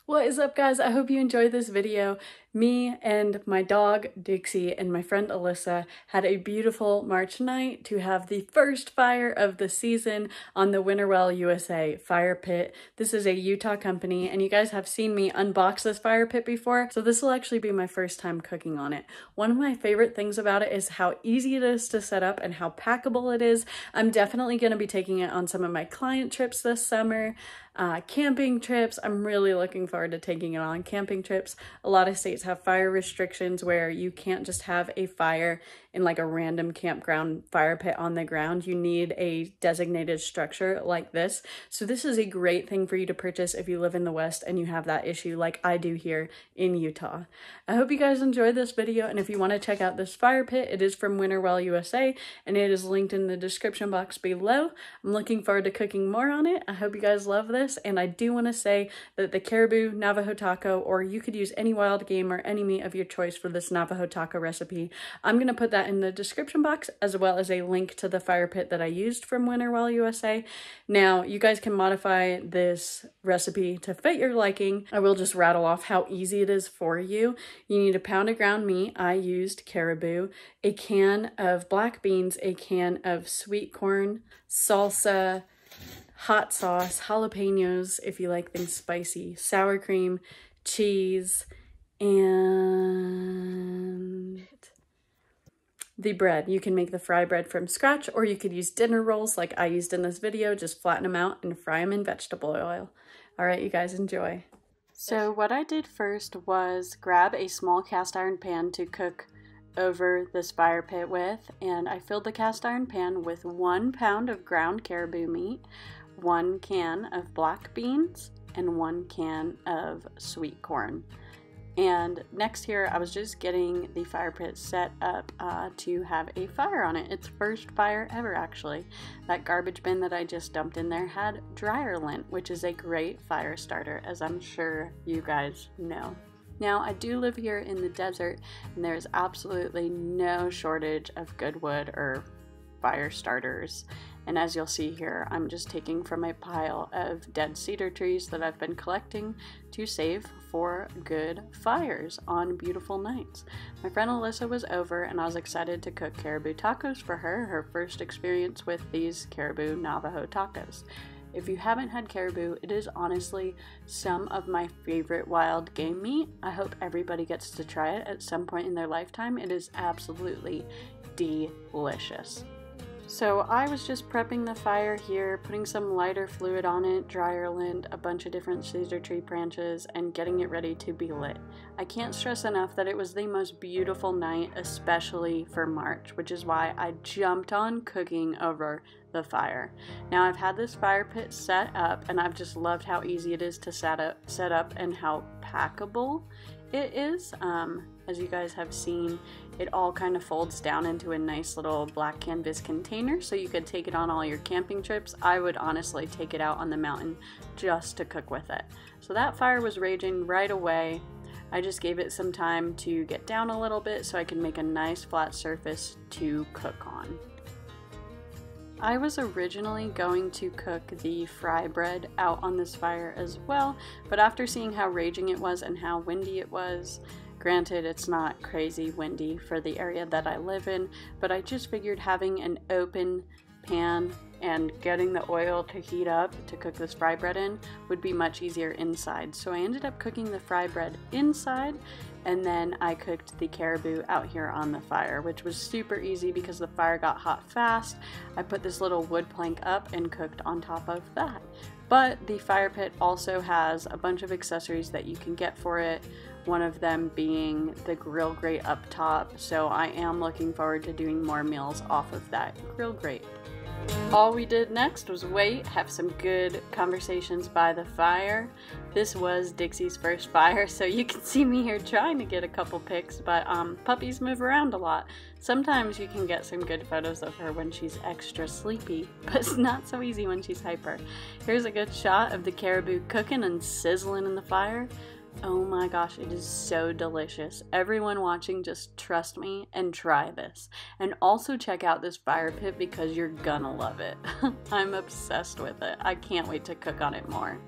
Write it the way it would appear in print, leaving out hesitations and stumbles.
What is up, guys? I hope you enjoyed this video. Me and my dog Dixie and my friend Alyssa had a beautiful March night to have the first fire of the season on the Winterwell USA fire pit. This is a Utah company, and you guys have seen me unbox this fire pit before, so this will actually be my first time cooking on it. One of my favorite things about it is how easy it is to set up and how packable it is. I'm definitely going to be taking it on some of my client trips this summer. Camping trips. I'm really looking forward to taking it on camping trips. A lot of states have fire restrictions where you can't just have a fire in like a random campground fire pit on the ground. You need a designated structure like this. So this is a great thing for you to purchase if you live in the West and you have that issue like I do here in Utah. I hope you guys enjoyed this video, and if you want to check out this fire pit, it is from Winterwell USA and it is linked in the description box below. I'm looking forward to cooking more on it. I hope you guys love this. And I do want to say that the Caribou Navajo taco, or you could use any wild game or any meat of your choice for this Navajo taco recipe. I'm going to put that in the description box, as well as a link to the fire pit that I used from Winterwell USA. Now, you guys can modify this recipe to fit your liking. I will just rattle off how easy it is for you. You need a pound of ground meat. I used Caribou, a can of black beans, a can of sweet corn, salsa, hot sauce, jalapenos if you like things spicy, sour cream, cheese, and the bread. You can make the fry bread from scratch, or you could use dinner rolls like I used in this video. Just flatten them out and fry them in vegetable oil. All right, you guys enjoy. So what I did first was grab a small cast iron pan to cook over this fire pit with, and I filled the cast iron pan with 1 pound of ground caribou meat, 1 can of black beans, and 1 can of sweet corn. And next here, I was just getting the fire pit set up to have a fire on it. It's first fire ever, actually. That garbage bin that I just dumped in there had dryer lint, which is a great fire starter, as I'm sure you guys know. Now, I do live here in the desert, and there's absolutely no shortage of good wood or fire starters. And as you'll see here, I'm just taking from a pile of dead cedar trees that I've been collecting to save for good fires on beautiful nights. My friend Alyssa was over, and I was excited to cook caribou tacos for her first experience with these Caribou Navajo tacos. If you haven't had caribou, it is honestly some of my favorite wild game meat. I hope everybody gets to try it at some point in their lifetime. It is absolutely delicious. So I was just prepping the fire here, putting some lighter fluid on it, dryer lint, a bunch of different cedar tree branches, and getting it ready to be lit. I can't stress enough that it was the most beautiful night, especially for March, which is why I jumped on cooking over the fire. Now, I've had this fire pit set up, and I've just loved how easy it is to set up and how packable it is. As you guys have seen, it all kind of folds down into a nice little black canvas container, so you could take it on all your camping trips. I would honestly take it out on the mountain just to cook with it. So that fire was raging right away. I just gave it some time to get down a little bit so I could make a nice flat surface to cook on. I was originally going to cook the fry bread out on this fire as well, but after seeing how raging it was and how windy it was, granted, it's not crazy windy for the area that I live in, but I just figured having an open pan and getting the oil to heat up to cook this fry bread in would be much easier inside. So I ended up cooking the fry bread inside, and then I cooked the caribou out here on the fire, which was super easy because the fire got hot fast. I put this little wood plank up and cooked on top of that. But the fire pit also has a bunch of accessories that you can get for it, one of them being the grill grate up top, so I am looking forward to doing more meals off of that grill grate. All we did next was wait, have some good conversations by the fire. This was Dixie's first fire, so you can see me here trying to get a couple pics, but puppies move around a lot. Sometimes you can get some good photos of her when she's extra sleepy, but it's not so easy when she's hyper. Here's a good shot of the caribou cooking and sizzling in the fire. Oh my gosh, it is so delicious. Everyone watching, just trust me and try this. And also check out this fire pit because you're gonna love it. I'm obsessed with it. I can't wait to cook on it more.